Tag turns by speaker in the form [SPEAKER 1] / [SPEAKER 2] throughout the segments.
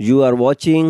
[SPEAKER 1] You are watching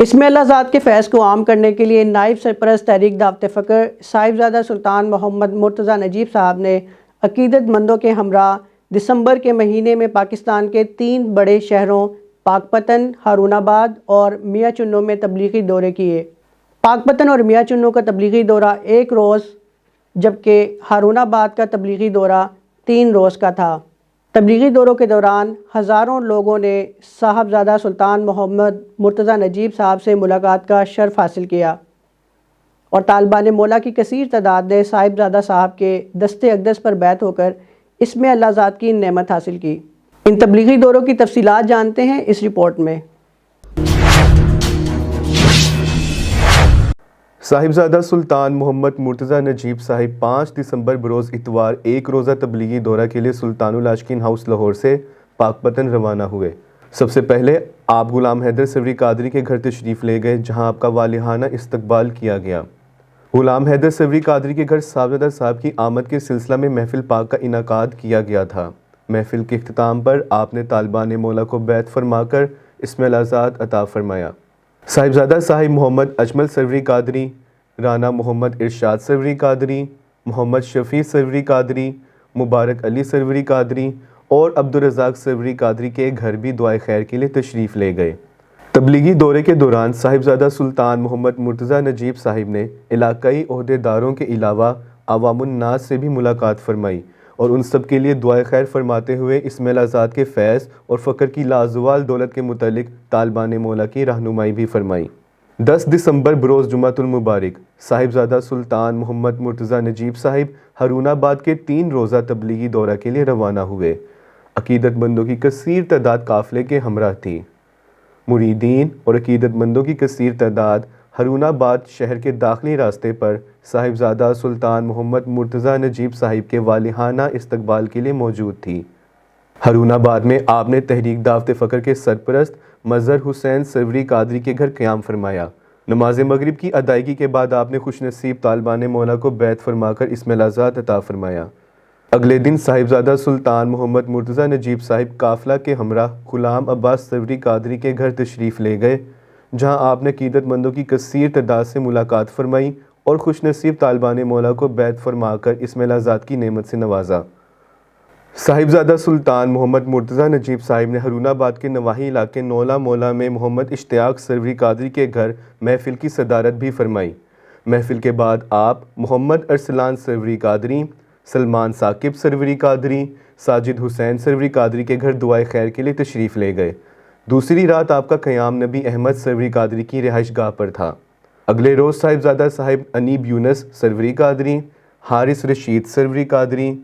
[SPEAKER 2] اس میں اللہ ذات کے فیض کو عام کرنے کے لیے نائب سرپرست تحریک دعوت فکر صاحبزادہ سلطان محمد مرتضیٰ نجیب صاحب نے عقیدت مندوں کے ہمراہ دسمبر کے مہینے میں پاکستان کے 3 بڑے شہروں پاک پتن، ہارون آباد اور میاں چنوں میں تبلیغی دورے کیے۔ پاک پتن اور میاں چنوں کا تبلیغی دورہ 1 روز جبکہ ہارون آباد کا تبلیغی دورہ 3 روز کا تھا۔ تبلیغی دوروں کے دوران ہزاروں لوگوں نے صاحبزادہ سلطان محمد مرتضیٰ نجیب صاحب سے ملاقات کا شرف حاصل کیا اور طالبان مولا کی کثیر تعداد نے صاحبزادہ صاحب کے دست اقدس پر بیعت ہو کر اس میں اللہ ذات کی نعمت حاصل کی۔ ان تبلیغی دوروں کی تفصیلات جانتے ہیں اس رپورٹ میں۔
[SPEAKER 3] صاحبزادہ سلطان محمد مرتضیٰ نجیب صاحب 5 دسمبر بروز اتوار 1 روزہ تبلیغی دورہ کے لیے سلطان العاشقین ہاؤس لاہور سے پاک پتن روانہ ہوئے۔ سب سے پہلے آپ غلام حیدر سروری قادری کے گھر تشریف لے گئے، جہاں آپ کا والہانہ استقبال کیا گیا۔ غلام حیدر سروری قادری کے گھر صاحبزادہ صاحب کی آمد کے سلسلہ میں محفل پاک کا انعقاد کیا گیا تھا۔ محفل کے اختتام پر آپ نے طالبان مولا کو بیعت فرما کر اسم الاعزاز عطا فرمایا۔ صاحبزادہ صاحب محمد اجمل سروری قادری، رانا محمد ارشاد سروری قادری، محمد شفیع سروری قادری، مبارک علی سروری قادری اور عبدالرزاق سروری قادری کے گھر بھی دعائے خیر کے لیے تشریف لے گئے۔ تبلیغی دورے کے دوران صاحبزادہ سلطان محمد مرتضیٰ نجیب صاحب نے علاقائی عہدیداروں کے علاوہ عوام الناس سے بھی ملاقات فرمائی اور ان سب کے لیے دعائے خیر فرماتے ہوئے اسم الاعزاز کے فیض اور فقر کی لازوال دولت کے متعلق طالبان مولا کی رہنمائی بھی فرمائی۔ 10 دسمبر بروز جمعۃ المبارک صاحبزادہ سلطان محمد مرتضیٰ نجیب صاحب ہارون آباد کے 3 روزہ تبلیغی دورہ کے لیے روانہ ہوئے۔ عقیدت مندوں کی کثیر تعداد قافلے کے ہمراہ تھی۔ مریدین اور عقیدت مندوں کی کثیر تعداد ہارون آباد شہر کے داخلی راستے پر صاحبزادہ سلطان محمد مرتضیٰ نجیب صاحب کے والہانہ استقبال کے لیے موجود تھی۔ ہارون آباد میں آپ نے تحریک دعوت فکر کے سرپرست مظہر حسین سروری قادری کے گھر قیام فرمایا۔ نماز مغرب کی ادائیگی کے بعد آپ نے خوش نصیب طالبان مولا کو بیعت فرما کر اسم الاعزاز عطا فرمایا۔ اگلے دن صاحبزادہ سلطان محمد مرتضیٰ نجیب صاحب قافلہ کے ہمراہ غلام عباس سروری قادری کے گھر تشریف لے گئے، جہاں آپ نے عقیدت مندوں کی کثیر تعداد سے ملاقات فرمائی اور خوش نصیب طالبان مولا کو بیعت فرما کر اسم الاعزاز کی نعمت سے نوازا۔ صاحبزادہ سلطان محمد مرتضیٰ نجیب صاحب نے ہارون آباد کے نواحی علاقے نولا مولا میں محمد اشتیاق سروری قادری کے گھر محفل کی صدارت بھی فرمائی۔ محفل کے بعد آپ محمد ارسلان سروری قادری، سلمان ثاقب سروری قادری، ساجد حسین سروری قادری کے گھر دعائے خیر کے لیے تشریف لے گئے۔ دوسری رات آپ کا قیام نبی احمد سروری قادری کی رہائش گاہ پر تھا۔ اگلے روز صاحبزادہ صاحب انیب یونس سروری قادری، حارث رشید سروری قادری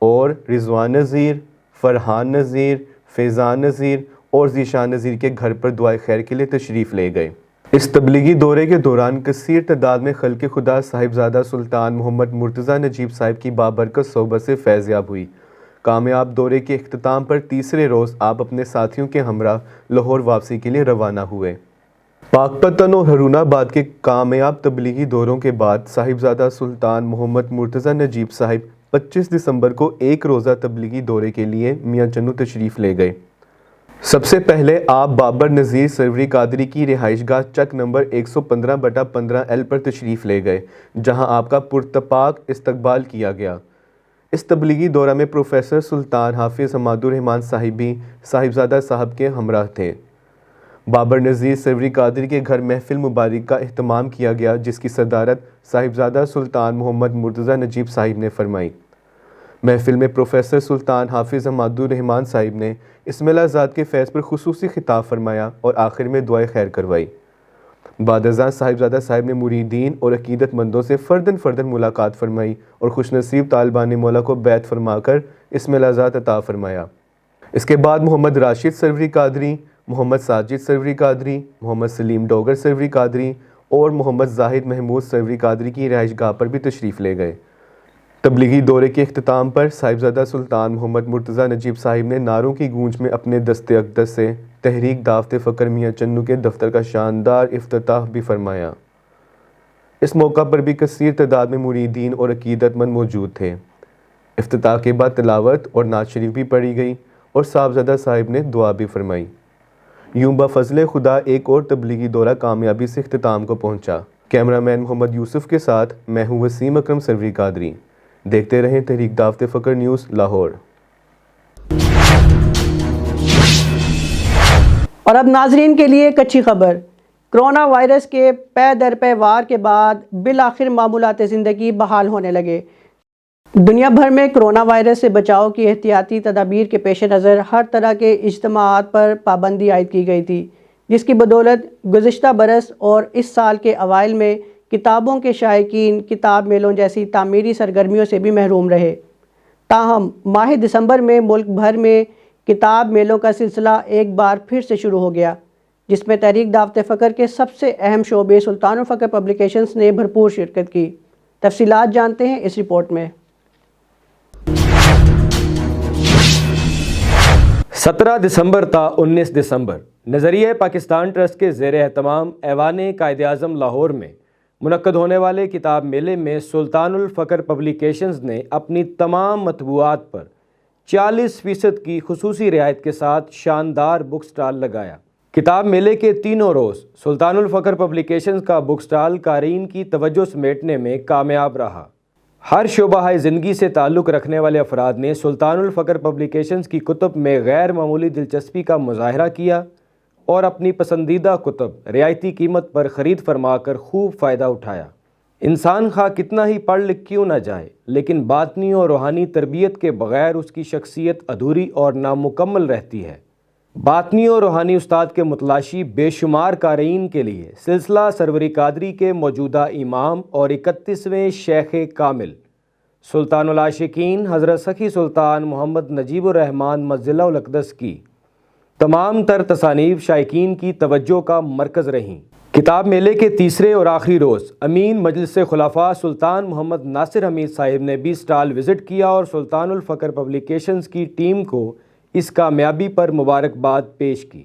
[SPEAKER 3] اور رضوان نذیر، فرحان نذیر، فیضان نذیر اور ذیشان نذیر کے گھر پر دعائے خیر کے لیے تشریف لے گئے۔ اس تبلیغی دورے کے دوران کثیر تعداد میں خلق خدا صاحبزادہ سلطان محمد مرتضیٰ نجیب صاحب کی بابرکت صحبت سے فیض یاب ہوئی۔ کامیاب دورے کے اختتام پر تیسرے روز آپ اپنے ساتھیوں کے ہمراہ لاہور واپسی کے لیے روانہ ہوئے۔ پاک پتن اور ہارون آباد کے کامیاب تبلیغی دوروں کے بعد صاحبزادہ سلطان محمد مرتضیٰ نجیب صاحب 25 دسمبر کو 1 روزہ تبلیغی دورے کے لیے میاں چنوں تشریف لے گئے۔ سب سے پہلے آپ بابر نذیر سروری قادری کی رہائش گاہ چک نمبر 115/15L پر تشریف لے گئے، جہاں آپ کا پرتپاک استقبال کیا گیا۔ اس تبلیغی دورہ میں پروفیسر سلطان حافظ حماد الرحمن صاحب بھی صاحبزادہ صاحب کے ہمراہ تھے۔ بابر نذیر سروری قادری کے گھر محفل مبارک کا اہتمام کیا گیا، جس کی صدارت صاحبزادہ سلطان محمد مرتضیٰ نجیب صاحب نے فرمائی۔ محفل میں پروفیسر سلطان حافظ حماد الرحمن صاحب نے اسم الاعزاز کے فیض پر خصوصی خطاب فرمایا اور آخر میں دعائے خیر کروائی۔ بعد ازاں صاحبزادہ صاحب نے مریدین اور عقیدت مندوں سے فرداً ملاقات فرمائی اور خوش نصیب طالبان مولا کو بیعت فرما کر اسم الاعزاز عطا فرمایا۔ اس کے بعد محمد راشد سروری قادری، محمد ساجد سروری قادری، محمد سلیم ڈوگر سروری قادری اور محمد زاہد محمود سروری قادری کی رہائش گاہ پر بھی تشریف لے گئے۔ تبلیغی دورے کے اختتام پر صاحبزادہ سلطان محمد مرتضیٰ نجیب صاحب نے نعروں کی گونج میں اپنے دست اقدس سے تحریک دعوت فکر میاں چنوں کے دفتر کا شاندار افتتاح بھی فرمایا۔ اس موقع پر بھی کثیر تعداد میں مریدین اور عقیدت مند موجود تھے۔ افتتاح کے بعد تلاوت اور نعت شریف بھی پڑھی گئی اور صاحبزادہ صاحب نے دعا بھی فرمائی۔ یوں بفضل خدا ایک اور تبلیغی دورہ کامیابی سے اختتام کو پہنچا۔ کیمرہ مین محمد یوسف کے ساتھ میں ہوں وسیم اکرم سروری قادری۔ دیکھتے رہیں تحریک دعوت فکر نیوز لاہور۔
[SPEAKER 2] اور اب ناظرین کے لیے ایک اچھی خبر، کرونا وائرس کے پے در پے وار کے بعد بالآخر معمولات زندگی بحال ہونے لگے۔ دنیا بھر میں کرونا وائرس سے بچاؤ کی احتیاطی تدابیر کے پیش نظر ہر طرح کے اجتماعات پر پابندی عائد کی گئی تھی، جس کی بدولت گزشتہ برس اور اس سال کے اوائل میں کتابوں کے شائقین کتاب میلوں جیسی تعمیری سرگرمیوں سے بھی محروم رہے۔ تاہم ماہ دسمبر میں ملک بھر میں کتاب میلوں کا سلسلہ ایک بار پھر سے شروع ہو گیا، جس میں تحریک دعوت فکر کے سب سے اہم شعبے سلطان الفقر پبلیکیشنز نے بھرپور شرکت کی۔ تفصیلات جانتے ہیں اس رپورٹ میں۔
[SPEAKER 4] 17 دسمبر تا 19 دسمبر نظریہ پاکستان ٹرسٹ کے زیر اہتمام ایوان قائد اعظم لاہور میں منعقد ہونے والے کتاب میلے میں سلطان الفقر پبلیکیشنز نے اپنی تمام مطبوعات پر 40% کی خصوصی رعایت کے ساتھ شاندار بک سٹال لگایا۔ کتاب میلے کے تینوں روز سلطان الفقر پبلیکیشنز کا بک سٹال قارئین کی توجہ سمیٹنے میں کامیاب رہا۔ ہر شعبہ زندگی سے تعلق رکھنے والے افراد نے سلطان الفقر پبلیکیشنز کی کتب میں غیر معمولی دلچسپی کا مظاہرہ کیا اور اپنی پسندیدہ کتب رعایتی قیمت پر خرید فرما کر خوب فائدہ اٹھایا۔ انسان خواہ کتنا ہی پڑھ لکھ کیوں نہ جائے، لیکن باطنی اور روحانی تربیت کے بغیر اس کی شخصیت ادھوری اور نامکمل رہتی ہے۔ باطنی اور روحانی استاد کے متلاشی بے شمار قارئین کے لیے سلسلہ سروری قادری کے موجودہ امام اور 31ویں شیخ کامل سلطان العاشقین حضرت سخی سلطان محمد نجیب الرحمن مجدہ الاقدس کی تمام تر تصانیف شائقین کی توجہ کا مرکز رہیں۔ کتاب میلے کے تیسرے اور آخری روز امین مجلس خلفاء سلطان محمد ناصر حمید صاحب نے بھی سٹال وزٹ کیا اور سلطان الفقر پبلیکیشنز کی ٹیم کو اس کامیابی پر مبارکباد پیش کی۔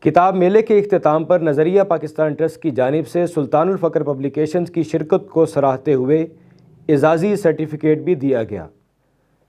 [SPEAKER 4] کتاب میلے کے اختتام پر نظریہ پاکستان ٹرسٹ کی جانب سے سلطان الفقر پبلیکیشنز کی شرکت کو سراہتے ہوئے اعزازی سرٹیفکیٹ بھی دیا گیا۔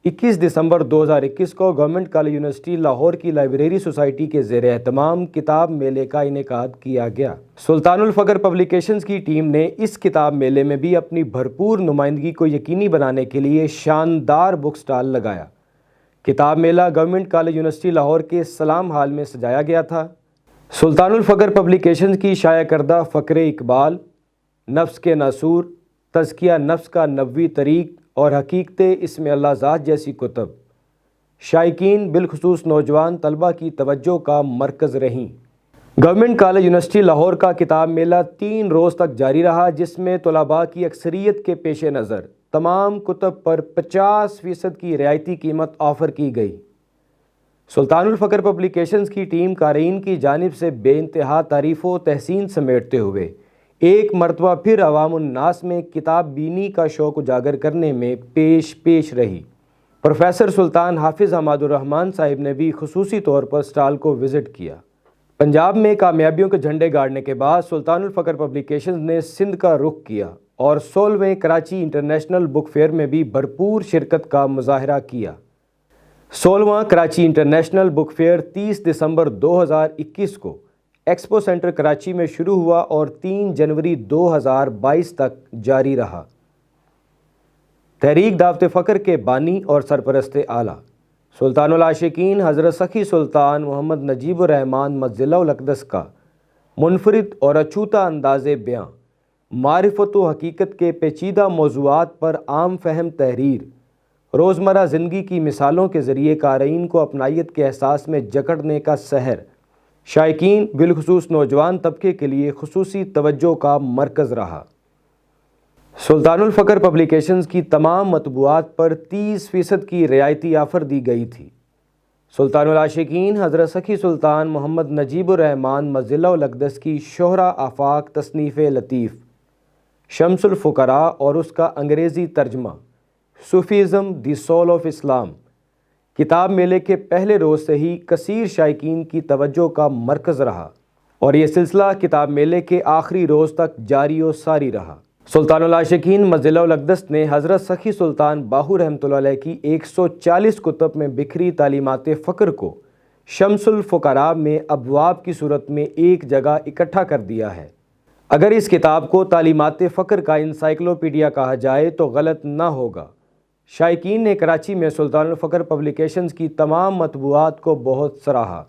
[SPEAKER 4] 21 دسمبر 2021 کو گورنمنٹ کالج یونیورسٹی لاہور کی لائبریری سوسائٹی کے زیر اہتمام کتاب میلے کا انعقاد کیا گیا۔ سلطان الفقر پبلیکیشنز کی ٹیم نے اس کتاب میلے میں بھی اپنی بھرپور نمائندگی کو یقینی بنانے کے لیے شاندار بک سٹال لگایا۔ کتاب میلہ گورنمنٹ کالج یونیورسٹی لاہور کے سلام ہال میں سجایا گیا تھا۔ سلطان الفقر پبلیکیشنز کی شائع کردہ فقر اقبال، نفس کے ناصور، تزکیہ نفس کا نبوی طریق اور حقیقت اسم اللہ ذات جیسی کتب شائقین بالخصوص نوجوان طلبہ کی توجہ کا مرکز رہیں۔ گورنمنٹ کالج یونیورسٹی لاہور کا کتاب میلہ 3 روز تک جاری رہا، جس میں طلباء کی اکثریت کے پیش نظر تمام کتب پر 50% کی رعایتی قیمت آفر کی گئی۔ سلطان الفقر پبلیکیشنز کی ٹیم قارئین کی جانب سے بے انتہا تعریف و تحسین سمیٹتے ہوئے ایک مرتبہ پھر عوام الناس میں کتاب بینی کا شوق اجاگر کرنے میں پیش رہی۔ پروفیسر سلطان حافظ حماد الرحمن صاحب نے بھی خصوصی طور پر سٹال کو وزٹ کیا۔ پنجاب میں کامیابیوں کے جھنڈے گاڑنے کے بعد سلطان الفقر پبلیکیشنز نے سندھ کا رخ کیا اور 16ویں کراچی انٹرنیشنل بک فیئر میں بھی بھرپور شرکت کا مظاہرہ کیا۔ 16واں کراچی انٹرنیشنل بک فیئر 30 دسمبر 2021 کو ایکسپو سینٹر کراچی میں شروع ہوا اور 3 جنوری 2022 تک جاری رہا۔ تحریک دعوت فکر کے بانی اور سرپرست اعلیٰ سلطان العاشقین حضرت سخی سلطان محمد نجیب الرحمن مجدہ الاقدس کا منفرد اور اچھوتا انداز بیاں، معرفت و حقیقت کے پیچیدہ موضوعات پر عام فہم تحریر، روزمرہ زندگی کی مثالوں کے ذریعے قارئین کو اپنائیت کے احساس میں جکڑنے کا سحر شائقین بالخصوص نوجوان طبقے کے لیے خصوصی توجہ کا مرکز رہا۔ سلطان الفقر پبلیکیشنز کی تمام مطبوعات پر 30% کی رعایتی آفر دی گئی تھی۔ سلطان العاشقین حضرت سخی سلطان محمد نجیب الرحمن مجدہ الاقدس کی شہرہ آفاق تصنیف لطیف شمس الفقراء اور اس کا انگریزی ترجمہ صوفیزم دی سول آف اسلام کتاب میلے کے پہلے روز سے ہی کثیر شائقین کی توجہ کا مرکز رہا اور یہ سلسلہ کتاب میلے کے آخری روز تک جاری و ساری رہا۔ سلطان العاشقین مجدہ الاقدس نے حضرت سخی سلطان باہو رحمۃ اللہ علیہ کی 140 کتب میں بکھری تعلیمات فقر کو شمس الفقراء میں ابواب کی صورت میں ایک جگہ اکٹھا کر دیا ہے۔ اگر اس کتاب کو تعلیمات فقر کا انسائکلوپیڈیا کہا جائے تو غلط نہ ہوگا۔ شائقین نے کراچی میں سلطان الفقر پبلیکیشنز کی تمام مطبوعات کو بہت سراہا۔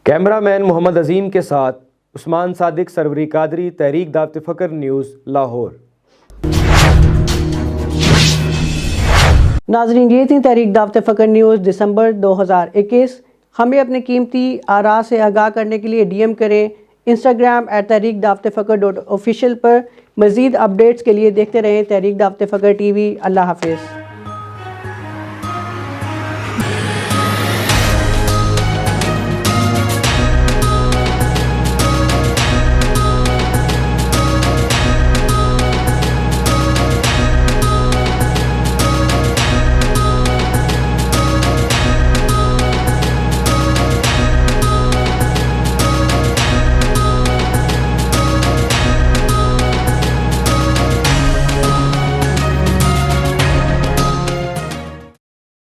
[SPEAKER 4] کیمرہ مین محمد عظیم کے ساتھ عثمان صادق، سروری قادری، تحریک دعوت فقر نیوز، لاہور۔
[SPEAKER 2] ناظرین، یہ تھی تحریک دعوت فقر نیوز دسمبر 2021۔ ہمیں اپنے قیمتی آراء سے آگاہ کرنے کے لیے ڈی ایم کریں انسٹاگرام @تحریک-دعوت-فقر.official پر۔ مزید اپڈیٹس کے لیے دیکھتے رہیں تحریک دعوت فقر ٹی وی۔ اللہ حافظ۔